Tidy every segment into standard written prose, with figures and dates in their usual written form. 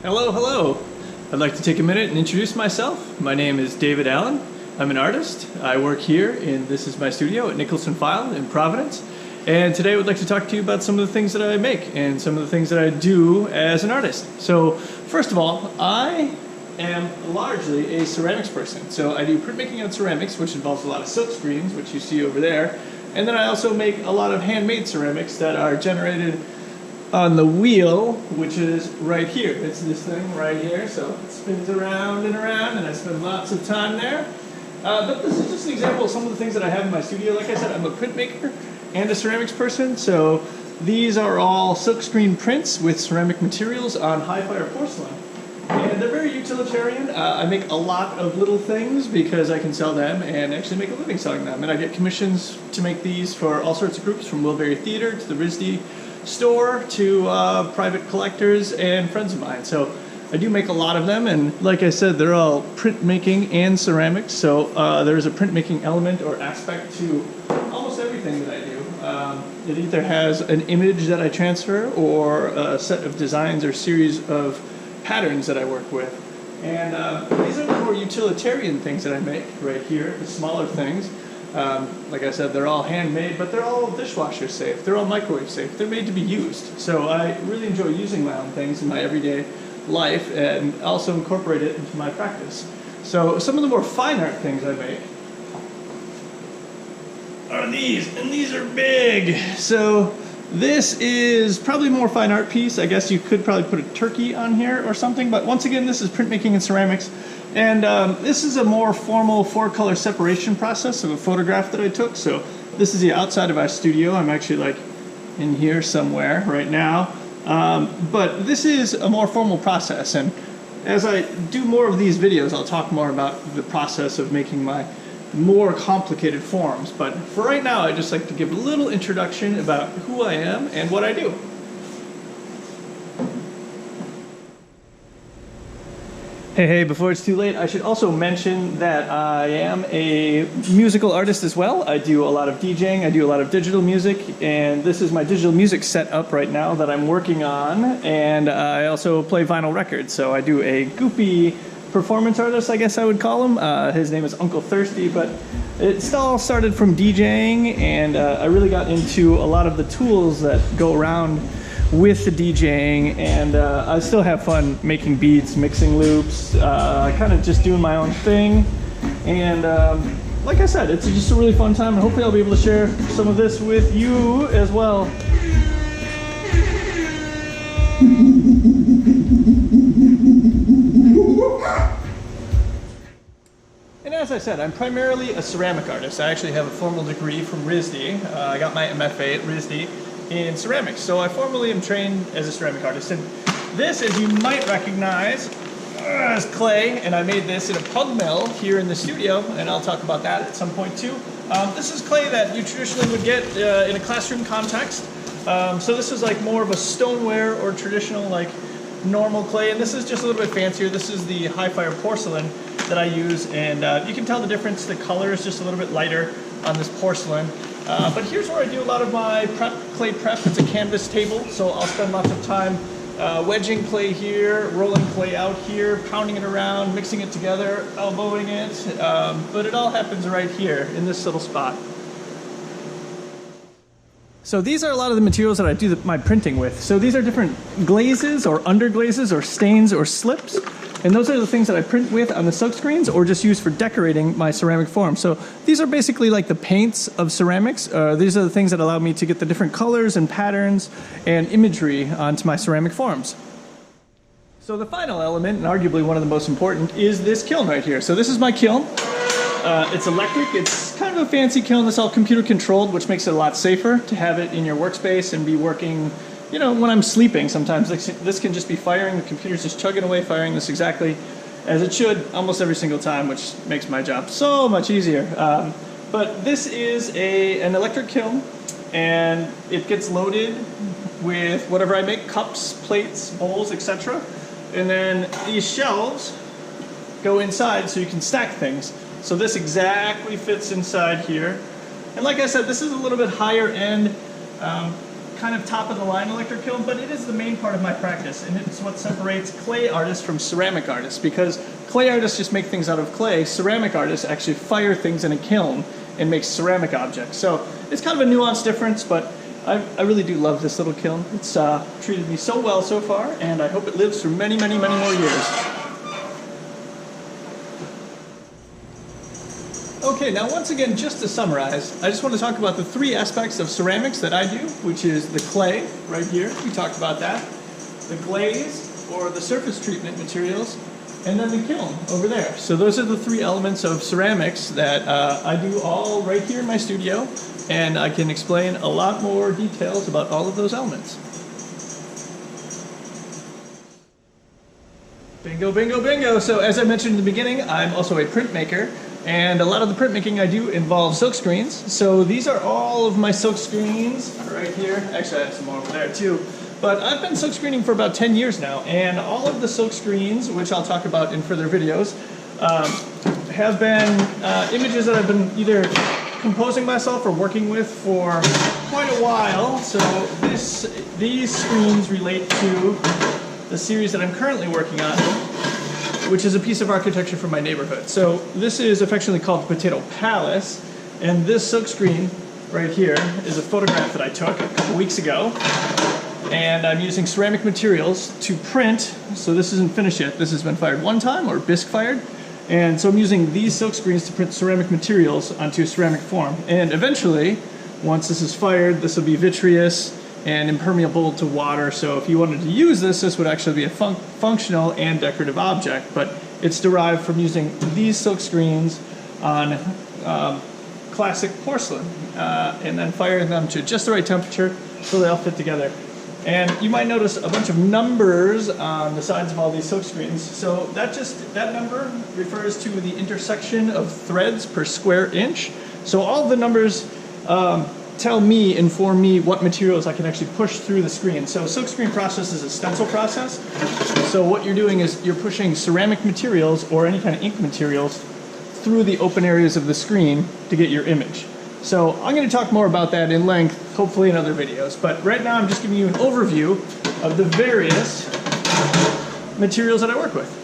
Hello, hello. I'd like to take a minute and introduce myself. My name is David Allyn. I'm an artist. I work here this is my studio at Nicholson File in Providence. And today I would like to talk to you about some of the things that I make and some of the things that I do as an artist. So first of all, I am largely a ceramics person. So I do printmaking on ceramics, which involves a lot of silk screens, which you see over there. And then I also make a lot of handmade ceramics that are generated on the wheel, which is right here. It's this thing right here, so it spins around and around, and I spend lots of time there. But this is just an example of some of the things that I have in my studio. Like I said, I'm a printmaker and a ceramics person, so these are all silkscreen prints with ceramic materials on high-fire porcelain. And they're very utilitarian. I make a lot of little things because I can sell them and actually make a living selling them. And I get commissions to make these for all sorts of groups, from Wilbury Theater to the RISD store to private collectors and friends of mine. So I do make a lot of them, and like I said, they're all printmaking and ceramics. So there's a printmaking element or aspect to almost everything that I do. It either has an image that I transfer or a set of designs or series of patterns that I work with. And these are the more utilitarian things that I make right here, the smaller things. Like I said, they're all handmade, but they're all dishwasher safe. They're all microwave safe. They're made to be used. So I really enjoy using my own things in my everyday life and also incorporate it into my practice. So some of the more fine art things I make are these, and these are big. So this is probably a more fine art piece. I guess you could probably put a turkey on here or something, but once again, this is printmaking and ceramics. And this is a more formal 4-color separation process of a photograph that I took. So this is the outside of our studio. I'm actually like in here somewhere right now. But this is a more formal process. And as I do more of these videos, I'll talk more about the process of making my more complicated forms. But for right now, I'd just like to give a little introduction about who I am and what I do. Hey, before it's too late, I should also mention that I am a musical artist as well. I do a lot of DJing, I do a lot of digital music, and this is my digital music setup right now that I'm working on, and I also play vinyl records. So I do a goopy performance artist, I guess I would call him. His name is Uncle Thirsty, but it all started from DJing, and I really got into a lot of the tools that go around with the DJing, and I still have fun making beats, mixing loops, kind of just doing my own thing. And like I said, it's just a really fun time, and hopefully I'll be able to share some of this with you as well. And as I said, I'm primarily a ceramic artist. I actually have a formal degree from RISD. I got my MFA at RISD in ceramics, so I formally am trained as a ceramic artist. And this, as you might recognize, is clay, and I made this in a pug mill here in the studio, and I'll talk about that at some point too. This is clay that you traditionally would get in a classroom context. So this is like more of a stoneware or traditional like normal clay, and this is just a little bit fancier. This is the high-fire porcelain that I use, and you can tell the difference. The color is just a little bit lighter on this porcelain. But here's where I do a lot of my clay prep. It's a canvas table, so I'll spend lots of time wedging clay here, rolling clay out here, pounding it around, mixing it together, elbowing it. But it all happens right here in this little spot. So these are a lot of the materials that I do my printing with. So these are different glazes or underglazes or stains or slips. And those are the things that I print with on the silk screens or just use for decorating my ceramic form. So these are basically like the paints of ceramics. These are the things that allow me to get the different colors and patterns and imagery onto my ceramic forms. So the final element, and arguably one of the most important, is this kiln right here. So this is my kiln. It's electric. It's kind of a fancy kiln. It's all computer controlled, which makes it a lot safer to have it in your workspace and be working, you know, when I'm sleeping. Sometimes this can just be firing. The computer's just chugging away, firing this exactly as it should almost every single time, which makes my job so much easier. But this is an electric kiln, and it gets loaded with whatever I make, cups, plates, bowls, etc. And then these shelves go inside so you can stack things. So this exactly fits inside here. And like I said, this is a little bit higher end kind of top-of-the-line electric kiln, but it is the main part of my practice, and it's what separates clay artists from ceramic artists, because clay artists just make things out of clay. Ceramic artists actually fire things in a kiln and make ceramic objects. So it's kind of a nuanced difference, but I really do love this little kiln. It's treated me so well so far, and I hope it lives for many, many, many more years. Okay, now once again, just to summarize, I just want to talk about the three aspects of ceramics that I do, which is the clay, right here, we talked about that, the glaze, or the surface treatment materials, and then the kiln over there. So those are the three elements of ceramics that I do all right here in my studio, and I can explain a lot more details about all of those elements. Bingo, bingo, bingo! So as I mentioned in the beginning, I'm also a printmaker. And a lot of the printmaking I do involves silk screens. So these are all of my silk screens right here. Actually, I have some more over there too. But I've been silk screening for about 10 years now. And all of the silk screens, which I'll talk about in further videos, have been images that I've been either composing myself or working with for quite a while. So these screens relate to the series that I'm currently working on, which is a piece of architecture from my neighborhood. So this is affectionately called the Potato Palace, and this silk screen right here is a photograph that I took a couple weeks ago, and I'm using ceramic materials to print. So this isn't finished yet. This has been fired one time, or bisque fired, and so I'm using these silk screens to print ceramic materials onto ceramic form. And eventually, once this is fired, this will be vitreous and impermeable to water, so if you wanted to use this, this would actually be a functional and decorative object, but it's derived from using these silk screens on classic porcelain, and then firing them to just the right temperature so they all fit together. And you might notice a bunch of numbers on the sides of all these silk screens. So that number refers to the intersection of threads per square inch. So all of the numbers inform me what materials I can actually push through the screen. So silk screen process is a stencil process. So what you're doing is you're pushing ceramic materials or any kind of ink materials through the open areas of the screen to get your image. So I'm going to talk more about that in length, hopefully in other videos. But right now I'm just giving you an overview of the various materials that I work with.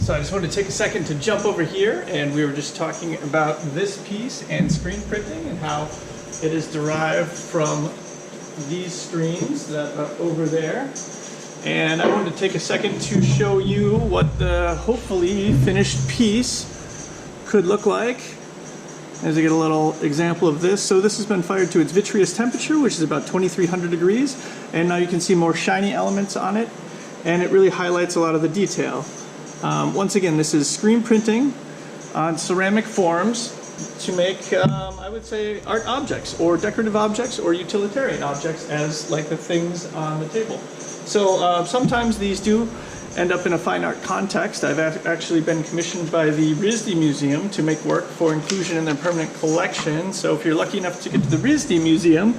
So I just wanted to take a second to jump over here, and we were just talking about this piece and screen printing and how it is derived from these screens that are over there. And I wanted to take a second to show you what the hopefully finished piece could look like. As I get a little example of this. So this has been fired to its vitreous temperature, which is about 2300 degrees. And now you can see more shiny elements on it, and it really highlights a lot of the detail. Once again, this is screen printing on ceramic forms to make, I would say, art objects or decorative objects or utilitarian objects, as like the things on the table. So sometimes these do end up in a fine art context. I've actually been commissioned by the RISD Museum to make work for inclusion in their permanent collection. So if you're lucky enough to get to the RISD Museum,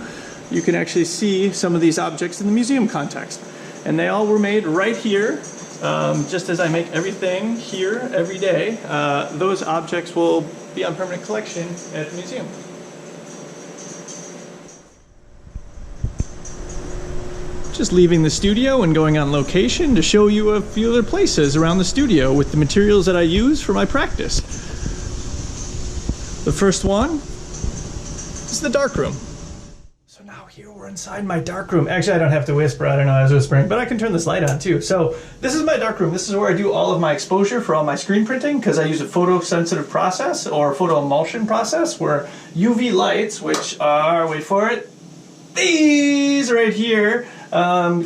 you can actually see some of these objects in the museum context. And they all were made right here. Just as I make everything here every day, those objects will be on permanent collection at the museum. Just leaving the studio and going on location to show you a few other places around the studio with the materials that I use for my practice. The first one is the darkroom. So now here we're inside my darkroom. Actually, I don't have to whisper. I don't know, I was whispering, but I can turn this light on too. So this is my darkroom. This is where I do all of my exposure for all my screen printing, because I use a photosensitive process or photo emulsion process where UV lights, which are, wait for it, these right here,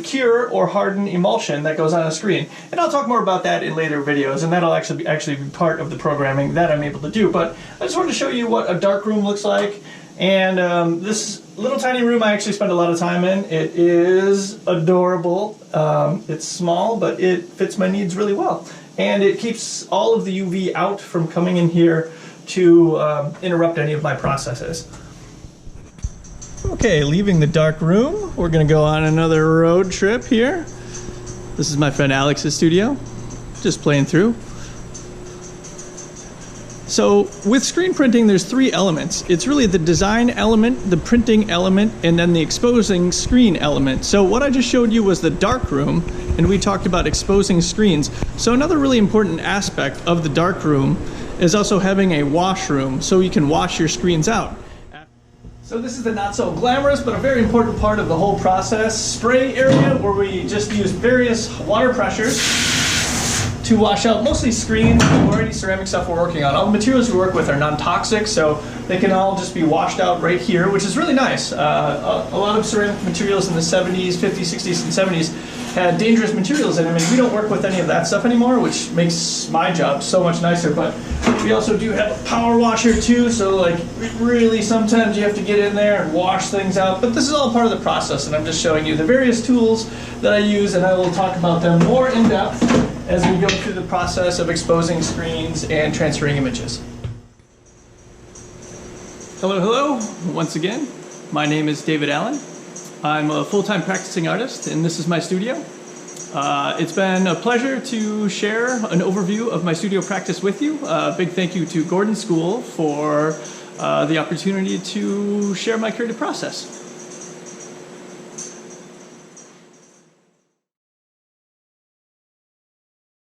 cure or harden emulsion that goes on a screen. And I'll talk more about that in later videos, and that'll actually be part of the programming that I'm able to do. But I just wanted to show you what a darkroom looks like. And this little tiny room I actually spend a lot of time in. It is adorable. It's small, but it fits my needs really well. And it keeps all of the UV out from coming in here to interrupt any of my processes. Okay, leaving the dark room, we're going to go on another road trip here. This is my friend Alex's studio, just playing through. So with screen printing, there's three elements. It's really the design element, the printing element, and then the exposing screen element. So what I just showed you was the dark room, and we talked about exposing screens. So another really important aspect of the dark room is also having a washroom, so you can wash your screens out. So this is the not so glamorous, but a very important part of the whole process, spray area, where we just use various water pressures to wash out mostly screens or any ceramic stuff we're working on. All the materials we work with are non-toxic, so they can all just be washed out right here, which is really nice. A lot of ceramic materials in the 70s, 50s, 60s, and 70s had dangerous materials in them, and we don't work with any of that stuff anymore, which makes my job so much nicer. But we also do have a power washer too, so like really sometimes you have to get in there and wash things out. But this is all part of the process, and I'm just showing you the various tools that I use, and I will talk about them more in depth as we go through the process of exposing screens and transferring images. Hello, hello, once again. My name is David Allyn. I'm a full-time practicing artist, and this is my studio. It's been a pleasure to share an overview of my studio practice with you. Big thank you to Gordon School for the opportunity to share my creative process.